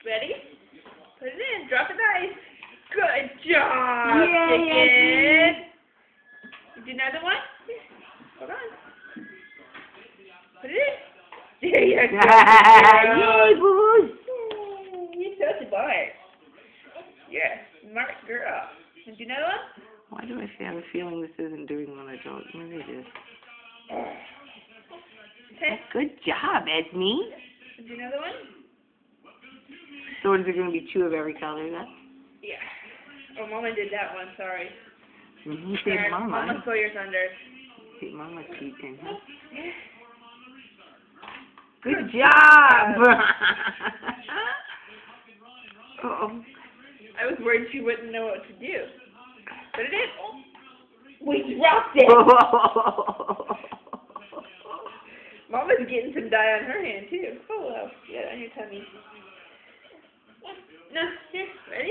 Ready? Put it in. Drop it nice. Good job, Yay, chicken. Do another one. Hold on. Put it in. There you go. Yay, boo-boos. You're so smart. You're a smart girl. Do another one. Why do I have a feeling this isn't doing what I thought? Maybe it is. Okay. Good job, Esme. Do another one. So is there going to be 2 of every color then? Yeah. Oh, Mama did that one. Sorry. You say Sorry, Mama. Mama stole yours under. Say Mama cheating, huh? Yeah. Good job! Uh-oh. I was worried she wouldn't know what to do. Put it in. We dropped it. Mama's getting some dye on her hand too. Oh well. Yeah, on your tummy. No, here, ready?